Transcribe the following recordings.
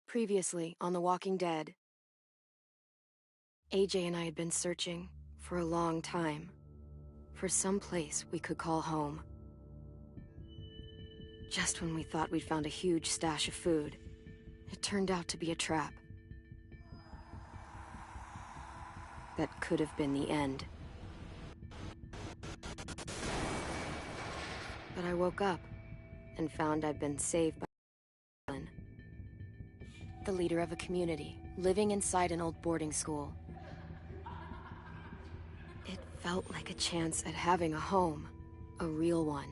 Previously on The Walking Dead, AJ and I had been searching for a long time for some place we could call home. Just when we thought we'd found a huge stash of food, it turned out to be a trap. That could have been the end. But I woke up and found I'd been saved by Marlon, the leader of a community living inside an old boarding school. It felt like a chance at having a home, a real one.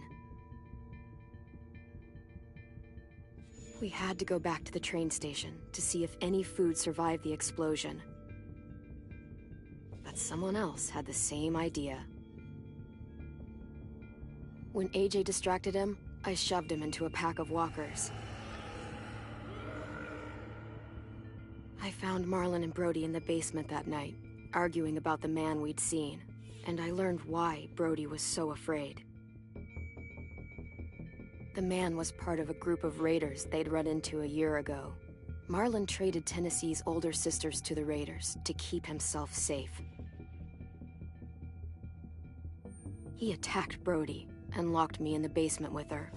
We had to go back to the train station to see if any food survived the explosion. But someone else had the same idea. When AJ distracted him, I shoved him into a pack of walkers. I found Marlon and Brody in the basement that night, arguing about the man we'd seen, and I learned why Brody was so afraid. The man was part of a group of raiders they'd run into a year ago. Marlon traded Tennessee's older sisters to the raiders to keep himself safe. He attacked Brody and locked me in the basement with her.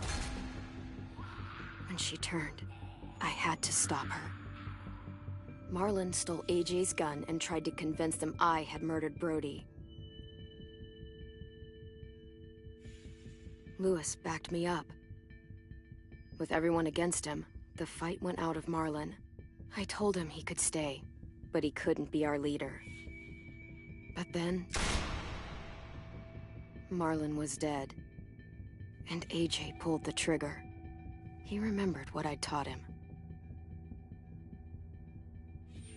When she turned, I had to stop her. Marlon stole AJ's gun and tried to convince them I had murdered Brody. Lewis backed me up. With everyone against him, the fight went out of Marlon. I told him he could stay, but he couldn't be our leader. But then, Marlon was dead, and AJ pulled the trigger. He remembered what I'd taught him.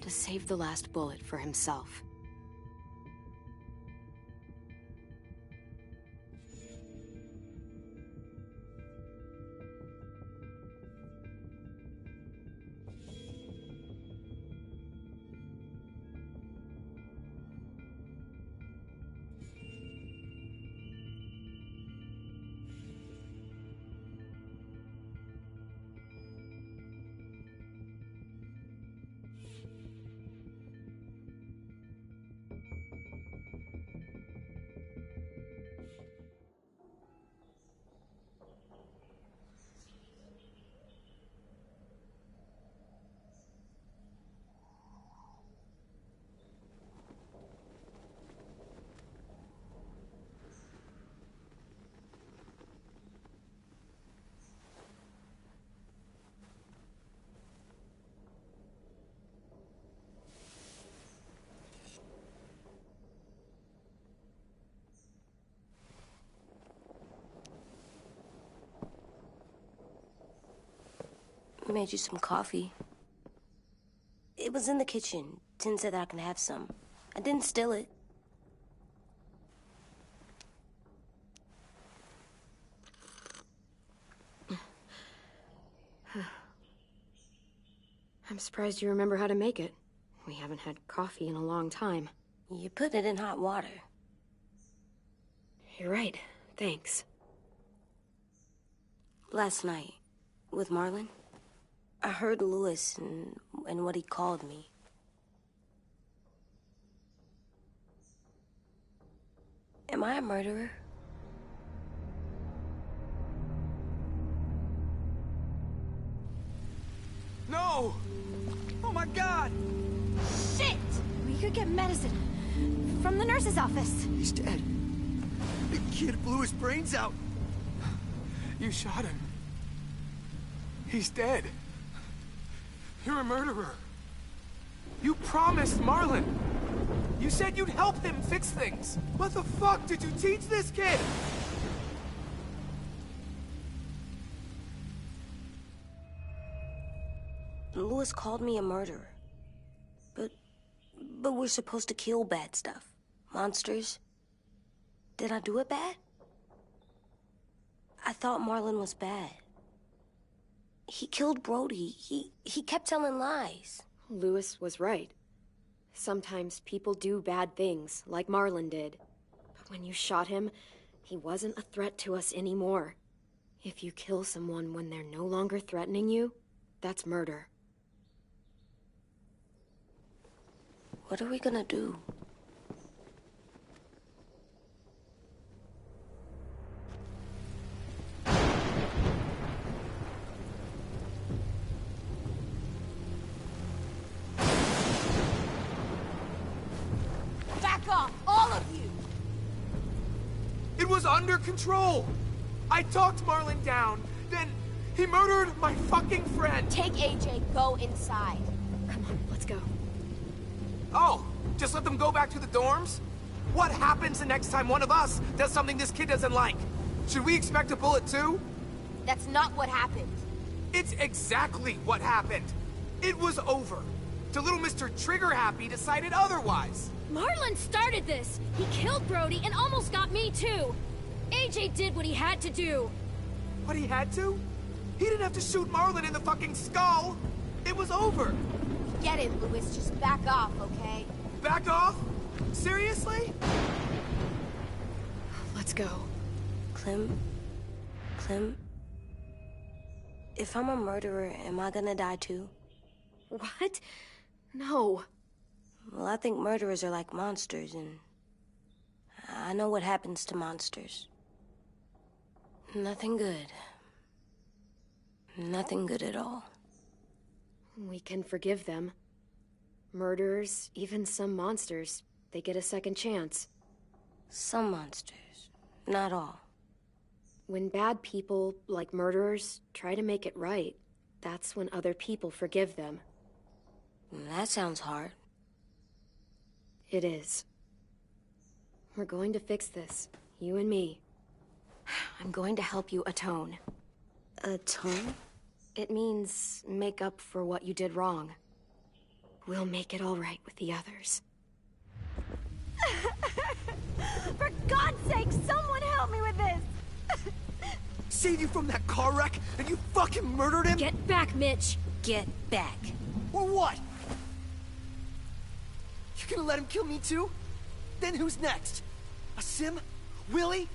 To save the last bullet for himself. I made you some coffee. It was in the kitchen. Tin said that I can have some. I didn't steal it. I'm surprised you remember how to make it. We haven't had coffee in a long time. You put it in hot water. You're right. Thanks. Last night, with Marlon, I heard Lewis and what he called me. Am I a murderer? No! Oh my God! Shit! We could get medicine from the nurse's office. He's dead. The kid blew his brains out. You shot him. He's dead. You're a murderer. You promised Marlon. You said you'd help him fix things. What the fuck did you teach this kid? Lewis called me a murderer. But we're supposed to kill bad stuff. Monsters. Did I do it bad? I thought Marlon was bad. He killed Brody. He kept telling lies. Lewis was right. Sometimes people do bad things, like Marlon did. But when you shot him, he wasn't a threat to us anymore. If you kill someone when they're no longer threatening you, that's murder. What are we gonna do? Back off, all of you! It was under control! I talked Marlon down, then he murdered my fucking friend! Take AJ, go inside. Come on, let's go. Oh, just let them go back to the dorms? What happens the next time one of us does something this kid doesn't like? Should we expect a bullet too? That's not what happened. It's exactly what happened. It was over. Till little Mr. Trigger Happy decided otherwise. Marlon started this! He killed Brody and almost got me too! AJ did what he had to do! But he had to? He didn't have to shoot Marlon in the fucking skull! It was over! Get it, Louis. Just back off, okay? Back off? Seriously? Let's go. Clem? If I'm a murderer, am I gonna die too? What? No. Well, I think murderers are like monsters, and I know what happens to monsters. Nothing good. Nothing good at all. We can forgive them. Murderers, even some monsters, they get a second chance. Some monsters, not all. When bad people, like murderers, try to make it right, that's when other people forgive them. That sounds hard. It is. We're going to fix this, you and me. I'm going to help you atone. Atone? It means make up for what you did wrong. We'll make it all right with the others. For God's sake, someone help me with this! Saved you from that car wreck, and you fucking murdered him? Get back, Mitch! Get back. Or what? You gonna let him kill me too? Then who's next? A Sim? Willie?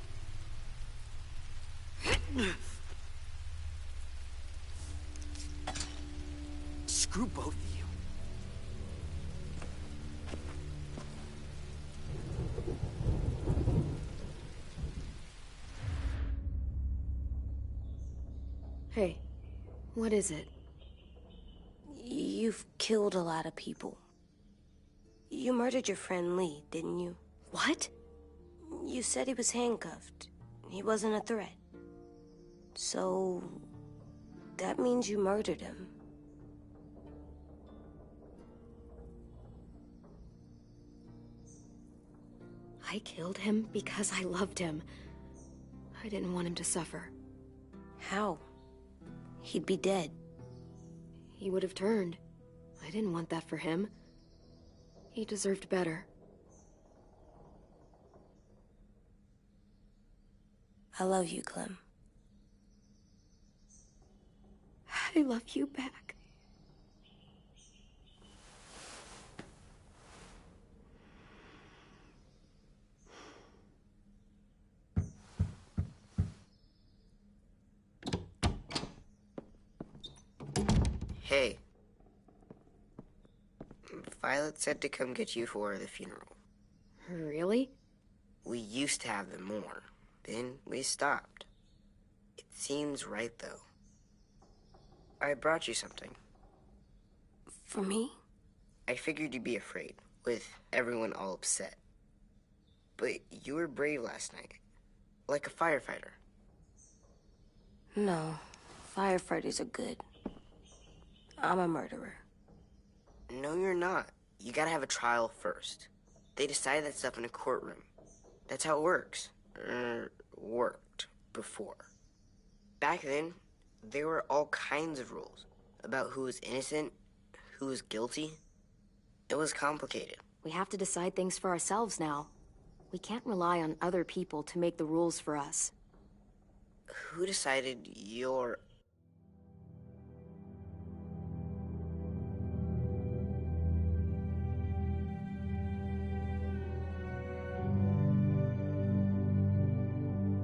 Screw both of you. Hey, what is it? You've killed a lot of people. You murdered your friend Lee, didn't you? What? You said he was handcuffed. He wasn't a threat. So... that means you murdered him. I killed him because I loved him. I didn't want him to suffer. How? He'd be dead. He would have turned. I didn't want that for him. He deserved better. I love you, Clem. I love you back. Hey. Violet said to come get you for the funeral. Really? We used to have them more. Then we stopped. It seems right, though. I brought you something. For me? I figured you'd be afraid, with everyone all upset. But you were brave last night. Like a firefighter. No. Firefighters are good. I'm a murderer. No, you're not. You gotta have a trial first. They decide that stuff in a courtroom. That's how it works. Worked before. Back then, there were all kinds of rules about who was innocent, who was guilty. It was complicated. We have to decide things for ourselves now. We can't rely on other people to make the rules for us. Who decided you're...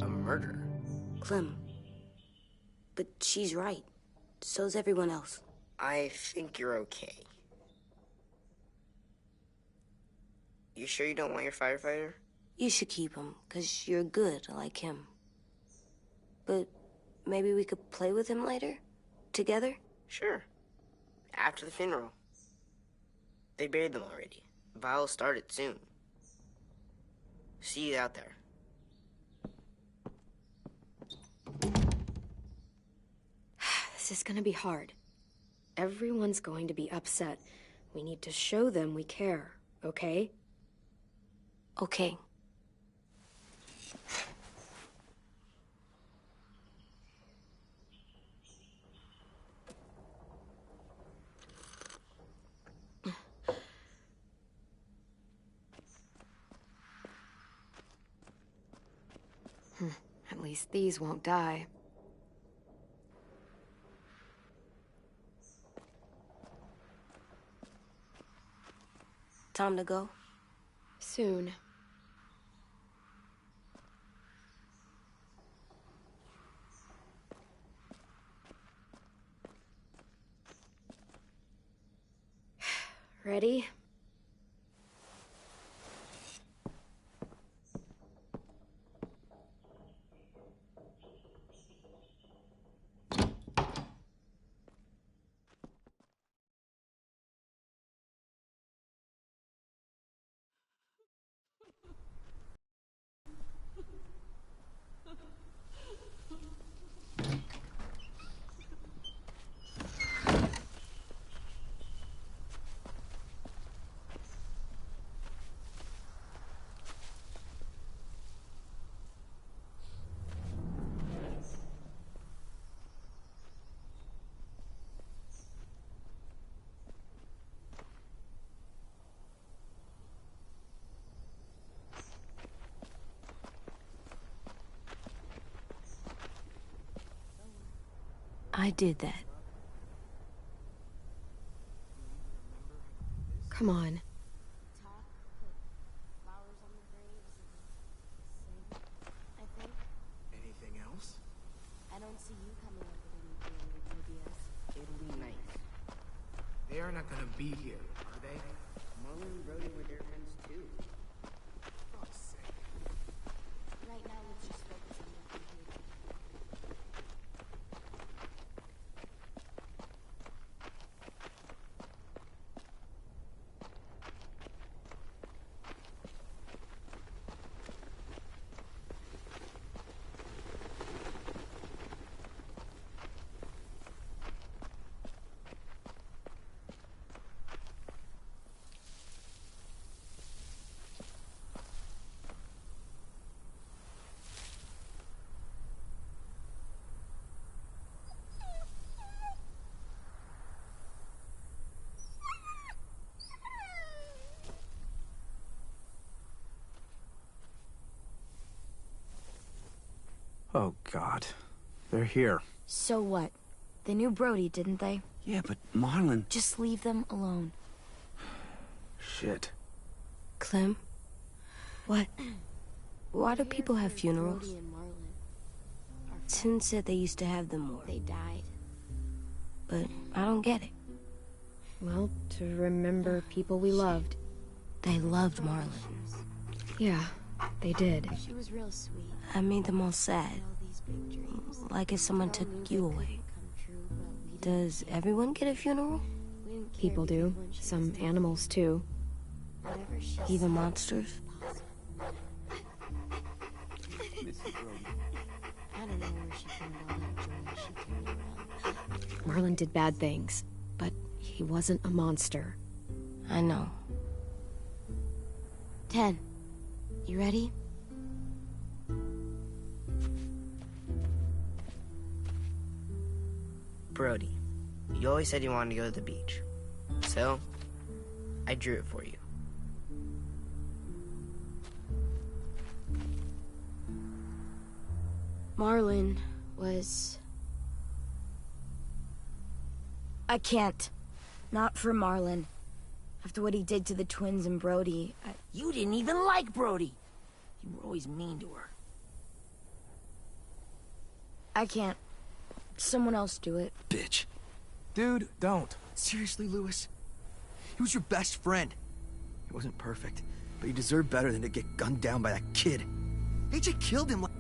a murderer? Clem. But she's right. So's everyone else. I think you're okay. You sure you don't want your firefighter? You should keep him, 'cause you're good like him. But maybe we could play with him later? Together? Sure. After the funeral. They buried them already. Vile'll start it soon. See you out there. This is gonna be hard. Everyone's going to be upset. We need to show them we care, okay? Okay. At least these won't die. Time to go? Soon. Ready? I did that. Come on. Anything else? I don't see you coming up with any creative ideas. It'll be nice. They are not gonna be here, are they? Marlon and Brody were their friends too. For fuck's sake. Right now, let's just focus on what we do. Oh, God. They're here. So what? They knew Brody, didn't they? Yeah, but Marlon... Just leave them alone. Shit. Clem? What? Why do people have funerals? Brody and Marlon. Sin said they used to have them more, They died. but I don't get it. Well, to remember people we loved. They loved Marlon. Yeah, they did. She was real sweet. I made them all sad, All these big dreams. like if someone took you away. Come true, but we didn't Does everyone get a funeral? We didn't care People do. because when she Some was dead, animals, too. whatever she Even said monsters? was possible. I don't know where she found all that joy she carried around. Marlon did bad things, but he wasn't a monster. I know. 10. You ready? Brody, you always said you wanted to go to the beach. So, I drew it for you. Marlon was... I can't. Not for Marlon. After what he did to the twins and Brody, You didn't even like Brody. You were always mean to her. I can't. Someone else do it. Bitch. Dude, don't. Seriously, Lewis? He was your best friend. He wasn't perfect, But he deserved better than to get gunned down by that kid. AJ killed him like...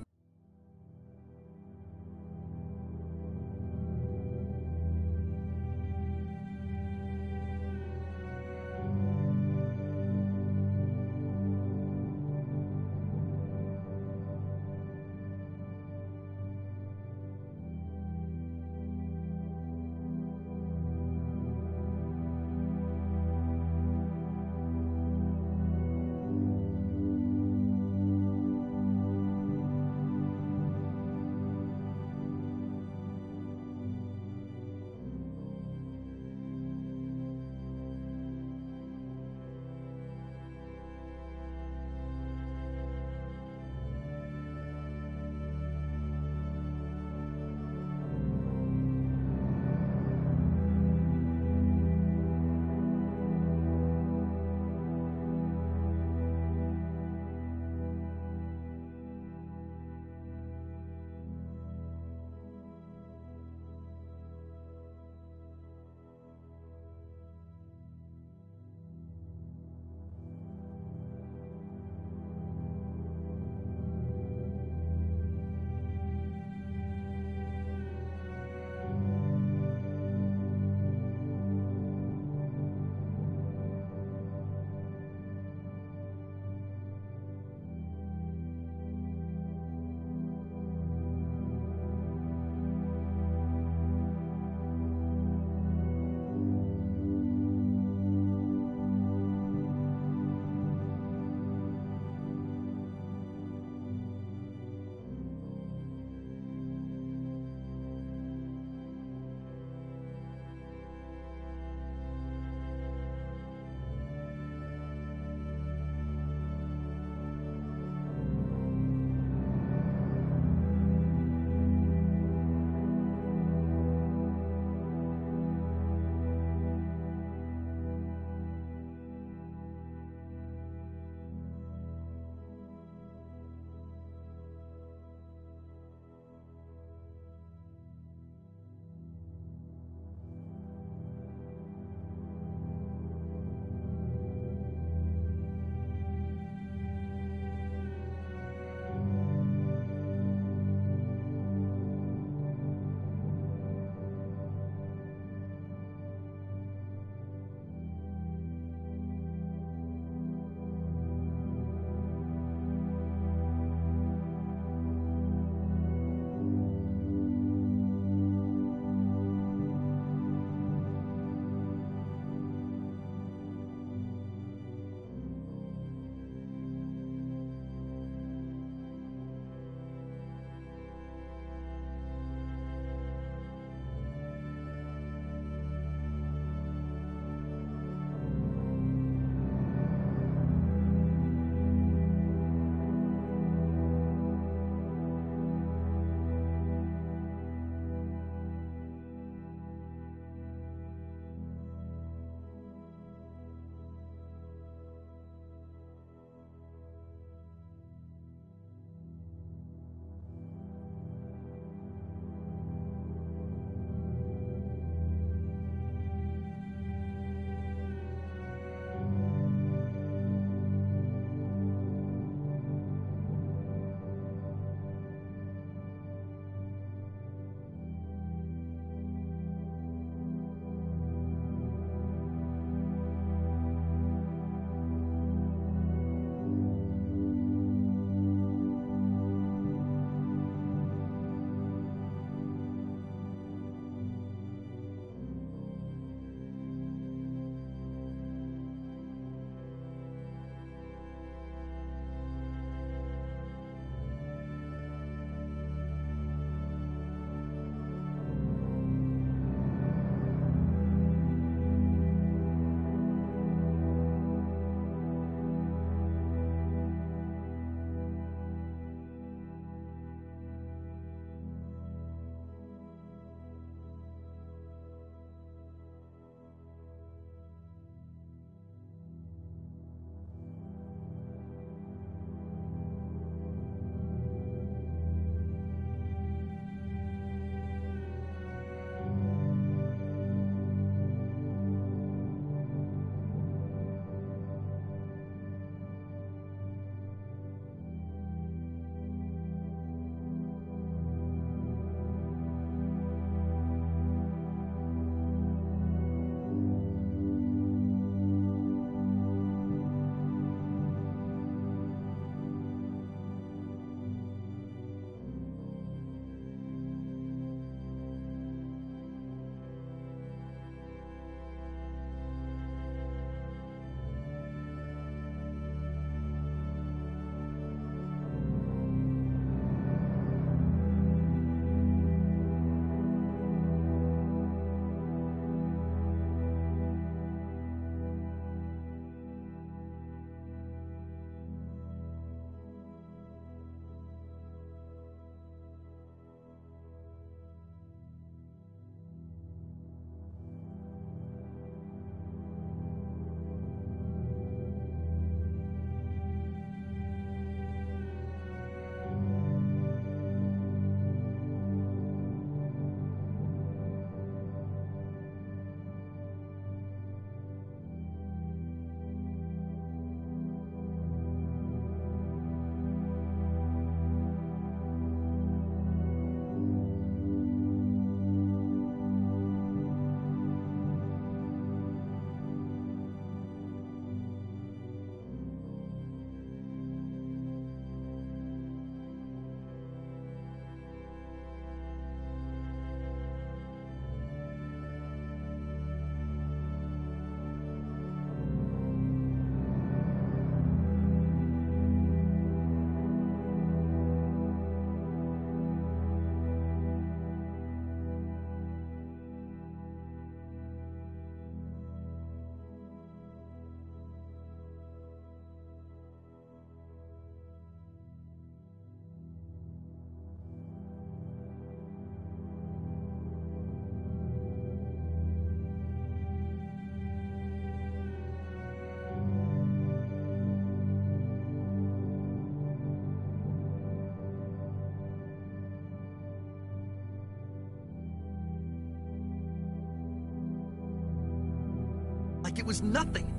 like it was nothing.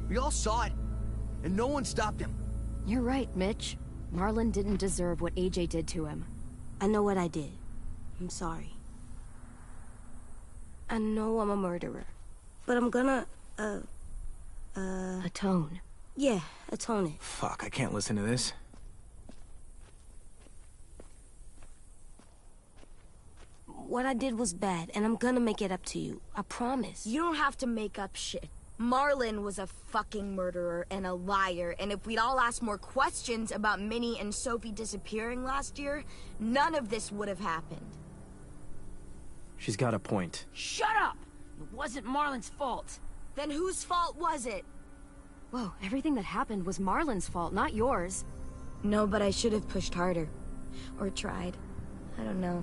We all saw it, and no one stopped him. You're right, Mitch. Marlon didn't deserve what AJ did to him. I know what I did. I'm sorry. I know I'm a murderer. But I'm gonna, Atone. yeah, atone it. Fuck, I can't listen to this. What I did was bad, and I'm gonna make it up to you. I promise. You don't have to make up shit. Marlon was a fucking murderer and a liar, and if we'd all asked more questions about Minnie and Sophie disappearing last year, none of this would have happened. She's got a point. Shut up! It wasn't Marlon's fault. Then whose fault was it? Whoa, everything that happened was Marlon's fault, not yours. No, but I should have pushed harder. Or tried. I don't know.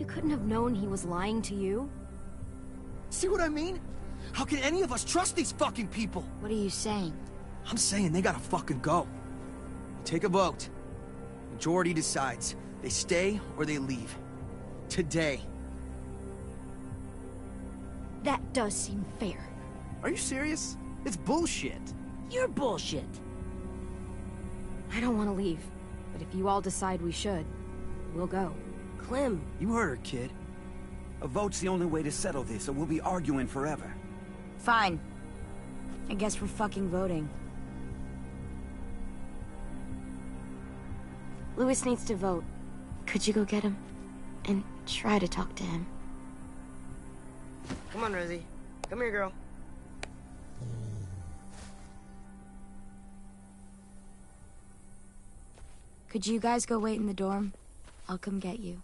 You couldn't have known he was lying to you? See what I mean? How can any of us trust these fucking people? What are you saying? I'm saying they gotta fucking go. Take a vote. Majority decides. They stay or they leave. Today. That does seem fair. Are you serious? It's bullshit. You're bullshit. I don't want to leave, but if you all decide we should, we'll go. Clem, You heard her, kid. A vote's the only way to settle this, or we'll be arguing forever. Fine. I guess we're fucking voting. Louis needs to vote. Could you go get him? And try to talk to him. Come on, Rosie. Come here, girl. Could you guys go wait in the dorm? I'll come get you.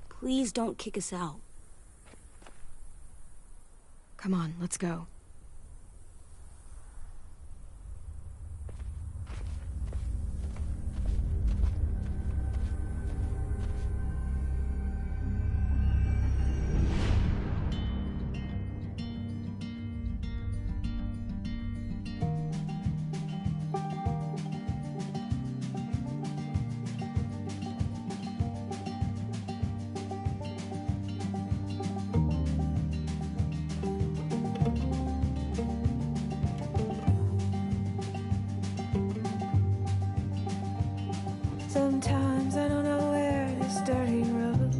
Please don't kick us out. Come on, let's go. Sometimes I don't know where this dirty road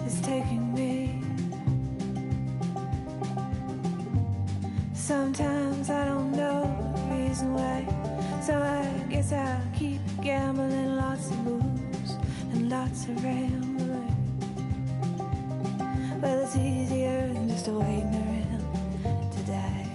is taking me. Sometimes I don't know the reason why. So I guess I'll keep gambling, lots of moves and lots of rambling. Well, it's easier than just waiting around to die.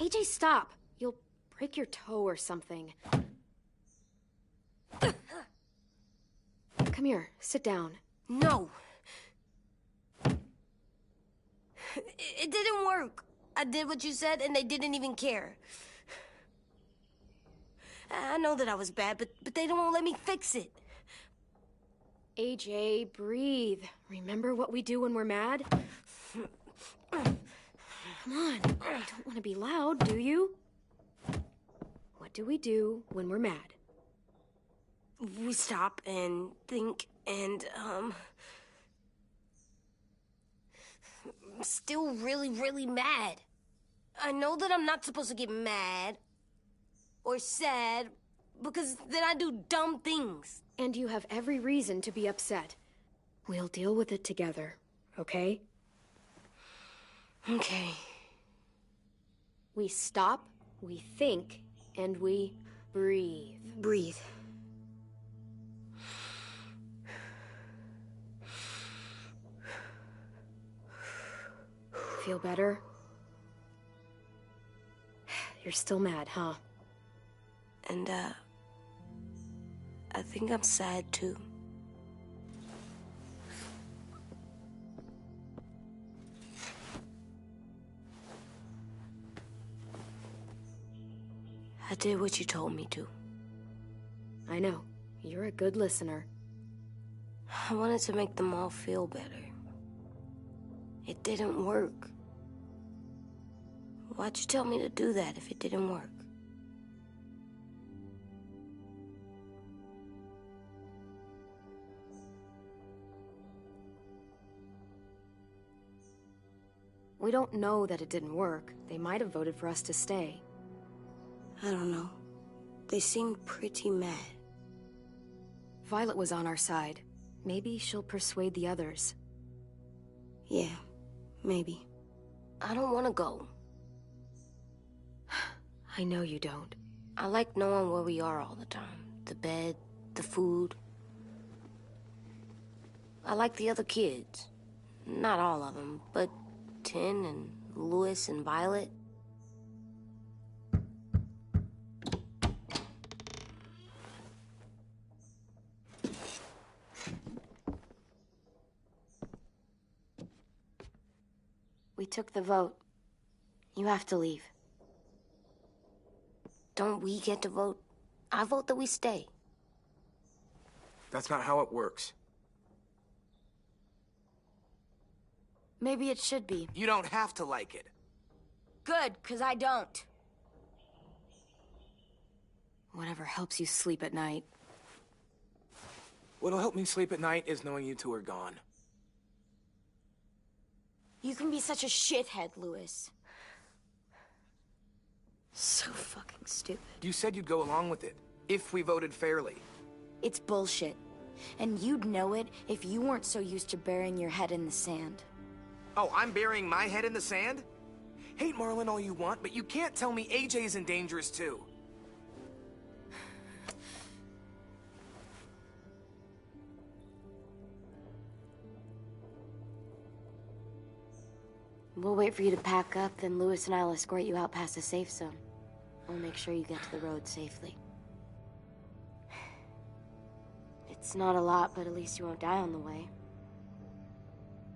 AJ, stop! You'll break your toe or something. Come here, sit down. No. It didn't work. I did what you said, and they didn't even care. I know that I was bad, but they don't let me fix it. AJ, breathe. Remember what we do when we're mad? Come on, you don't want to be loud, do you? What do we do when we're mad? We stop and think and, I'm still really, really mad. I know that I'm not supposed to get mad or sad because then I do dumb things. And you have every reason to be upset. We'll deal with it together, okay? Okay. We stop, we think, and we breathe. Breathe. Feel better? You're still mad, huh? And, I think I'm sad, too. I did what you told me to. I know. You're a good listener. I wanted to make them all feel better. It didn't work. Why'd you tell me to do that if it didn't work? We don't know that it didn't work. They might have voted for us to stay. I don't know. They seemed pretty mad. Violet was on our side. Maybe she'll persuade the others. Yeah, maybe. I don't want to go. I know you don't. I like knowing where we are all the time. The bed, the food. I like the other kids. Not all of them, but Tin and Louis and Violet. We took the vote. You have to leave. Don't we get to vote? I vote that we stay. That's not how it works. Maybe it should be. You don't have to like it. Good, 'cause I don't. Whatever helps you sleep at night. What'll help me sleep at night is knowing you two are gone. You can be such a shithead, Louis. So fucking stupid. You said you'd go along with it, if we voted fairly. It's bullshit. And you'd know it if you weren't so used to burying your head in the sand. Oh, I'm burying my head in the sand? Hate Marlon all you want, but you can't tell me AJ isn't dangerous too. We'll wait for you to pack up, then Louis and I'll escort you out past the safe zone. We'll make sure you get to the road safely. It's not a lot, but at least you won't die on the way.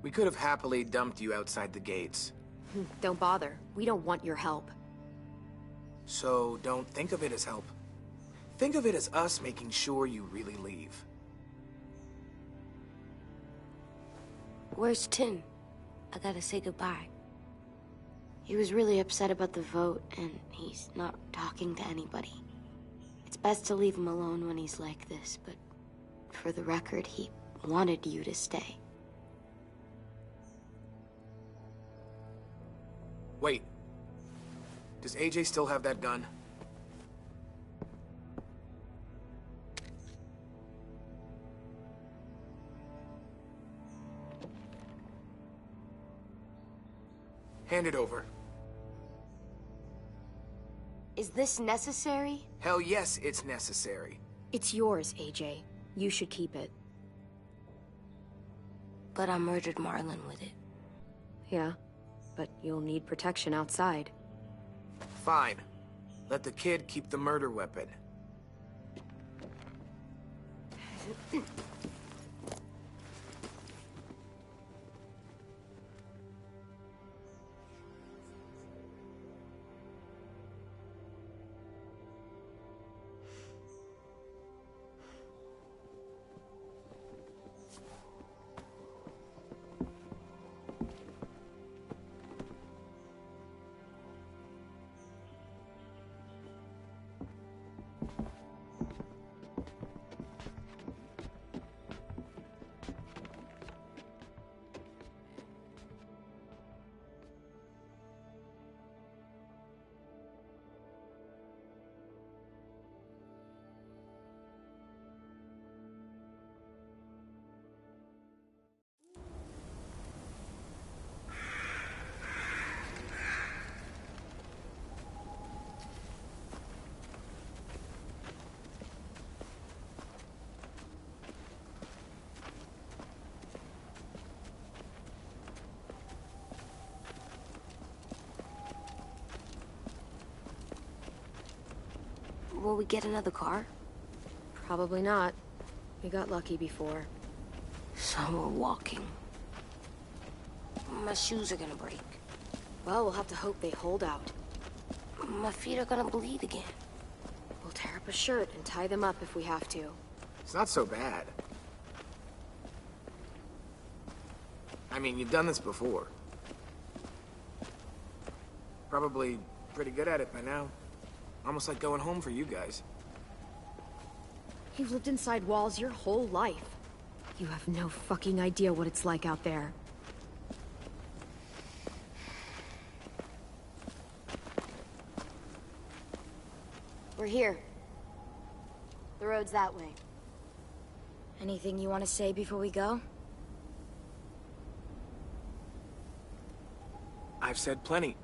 We could have happily dumped you outside the gates. Don't bother. We don't want your help. So don't think of it as help. Think of it as us making sure you really leave. Where's Tin? I gotta say goodbye. He was really upset about the vote, and he's not talking to anybody. It's best to leave him alone when he's like this, but for the record, he wanted you to stay. Wait. Does AJ still have that gun? Hand it over. Is this necessary? Hell yes, it's necessary. It's yours, AJ. You should keep it. But I murdered Marlon with it. Yeah, but you'll need protection outside. Fine. Let the kid keep the murder weapon. Will we get another car? Probably not. We got lucky before. So we're walking. My shoes are gonna break. Well, we'll have to hope they hold out. My feet are gonna bleed again. We'll tear up a shirt and tie them up if we have to. It's not so bad. I mean, you've done this before. Probably pretty good at it by now. Almost like going home for you guys. You've lived inside walls your whole life. You have no fucking idea what it's like out there. We're here. The road's that way. Anything you want to say before we go? I've said plenty.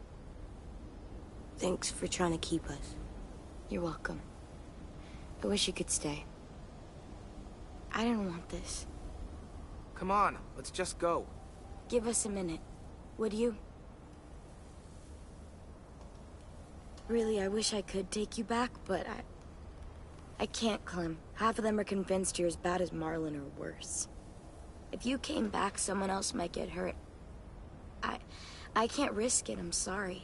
Thanks for trying to keep us. You're welcome. I wish you could stay. I didn't want this. Come on, let's just go. Give us a minute, would you? Really, I wish I could take you back, but I can't, Clem. Half of them are convinced you're as bad as Marlon or worse. If you came back, someone else might get hurt. I can't risk it, I'm sorry.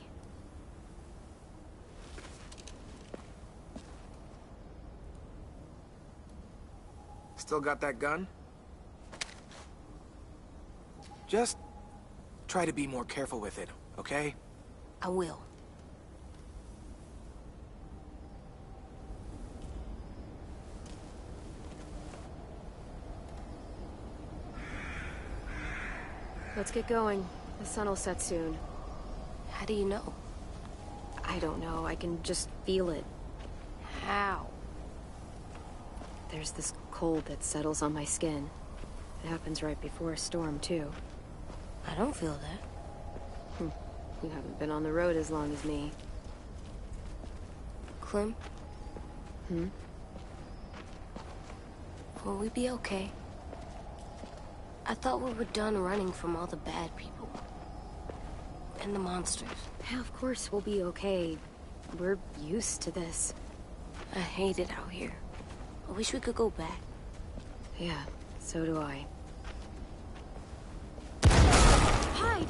Still got that gun? Just try to be more careful with it, okay? I will. Let's get going. The sun will set soon. How do you know? I don't know. I can just feel it. How? There's this cold that settles on my skin. It happens right before a storm, too. I don't feel that. You haven't been on the road as long as me. Clem? Will we be okay? I thought we were done running from all the bad people. And the monsters. Yeah, of course we'll be okay. We're used to this. I hate it out here. I wish we could go back. Yeah, so do I. Hide!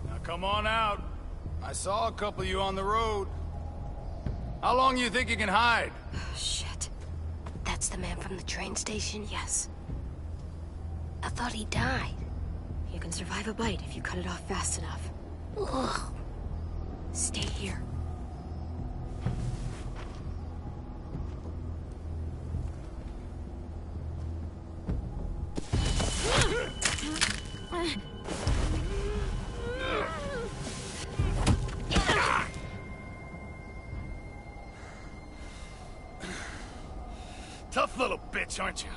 Now come on out. I saw a couple of you on the road. How long you think you can hide? Shit. That's the man from the train station? Yes. I thought he died. You can survive a bite if you cut it off fast enough. Ugh. Stay here. Tough little bitch, aren't you?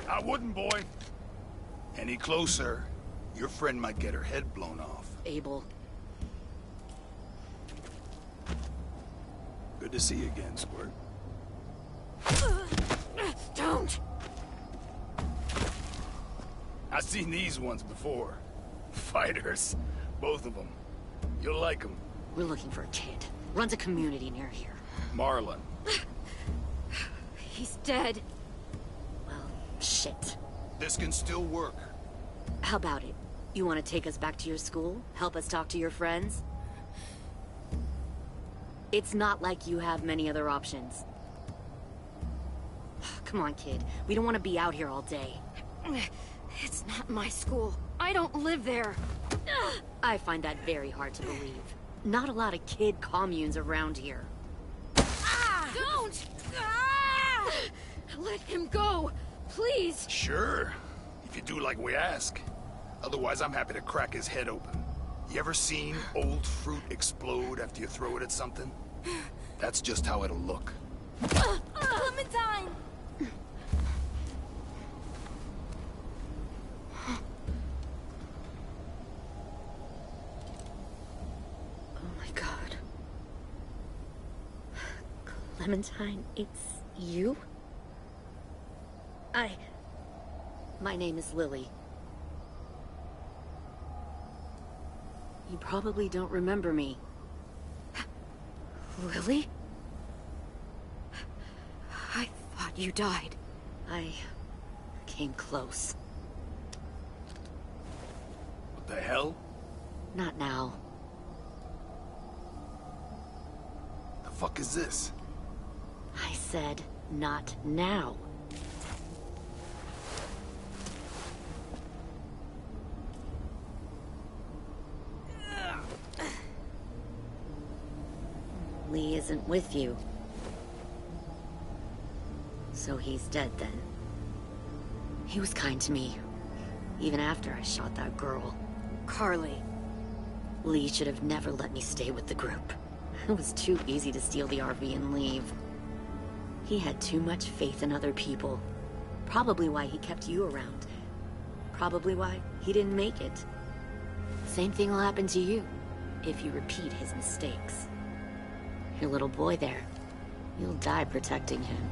I wouldn't, boy. Any closer, your friend might get her head blown off. Abel. Good to see you again, Squirt. Don't! I've seen these ones before. Fighters. Both of them. You'll like them. We're looking for a kid. Runs a community near here. Marlon. He's dead. Well, shit. This can still work. How about it? You want to take us back to your school? Help us talk to your friends? It's not like you have many other options. Come on, kid. We don't want to be out here all day. It's not my school. I don't live there. I find that very hard to believe. Not a lot of kid communes around here. Don't! Ah! Let him go, please. Sure. If you do like we ask. Otherwise, I'm happy to crack his head open. You ever seen old fruit explode after you throw it at something? That's just how it'll look. Clementine! Oh my god. Clementine, it's you? My name is Lily. You probably don't remember me. Lily? I thought you died. I came close. What the hell? Not now. The fuck is this? I said, not now. Lee isn't with you. So he's dead then. He was kind to me, even after I shot that girl. Carly. Lee should have never let me stay with the group. It was too easy to steal the RV and leave. He had too much faith in other people. Probably why he kept you around. Probably why he didn't make it. Same thing will happen to you, if you repeat his mistakes. Your little boy there, you'll die protecting him.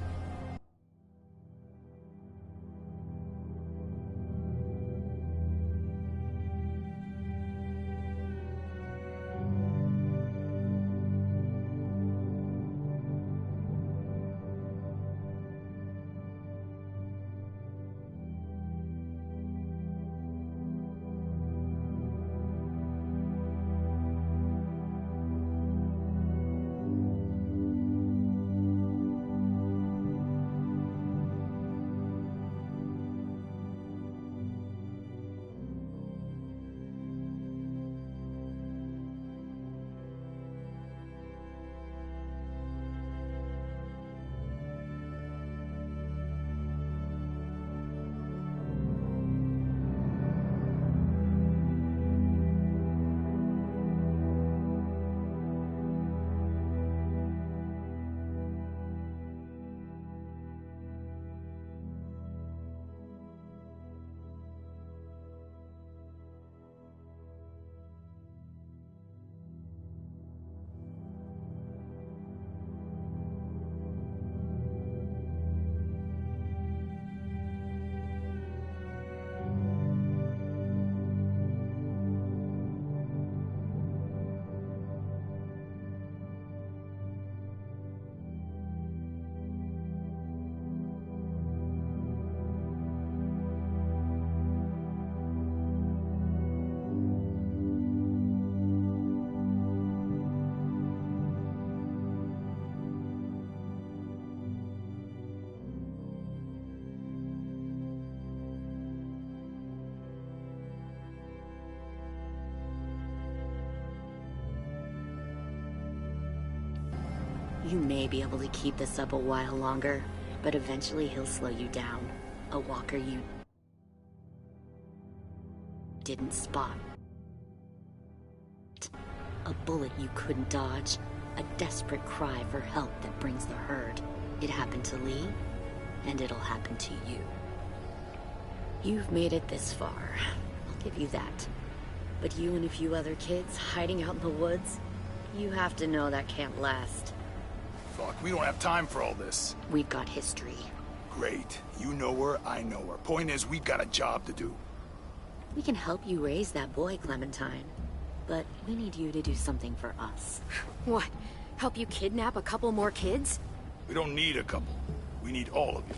You may be able to keep this up a while longer, but eventually he'll slow you down. A walker you didn't spot. A bullet you couldn't dodge. A desperate cry for help that brings the herd. It happened to Lee, and it'll happen to you. You've made it this far. I'll give you that. But you and a few other kids hiding out in the woods, you have to know that can't last. Fuck, we don't have time for all this. We've got history. Great. You know her, I know her. Point is, we've got a job to do. We can help you raise that boy, Clementine. But we need you to do something for us. What? Help you kidnap a couple more kids? We don't need a couple. We need all of you.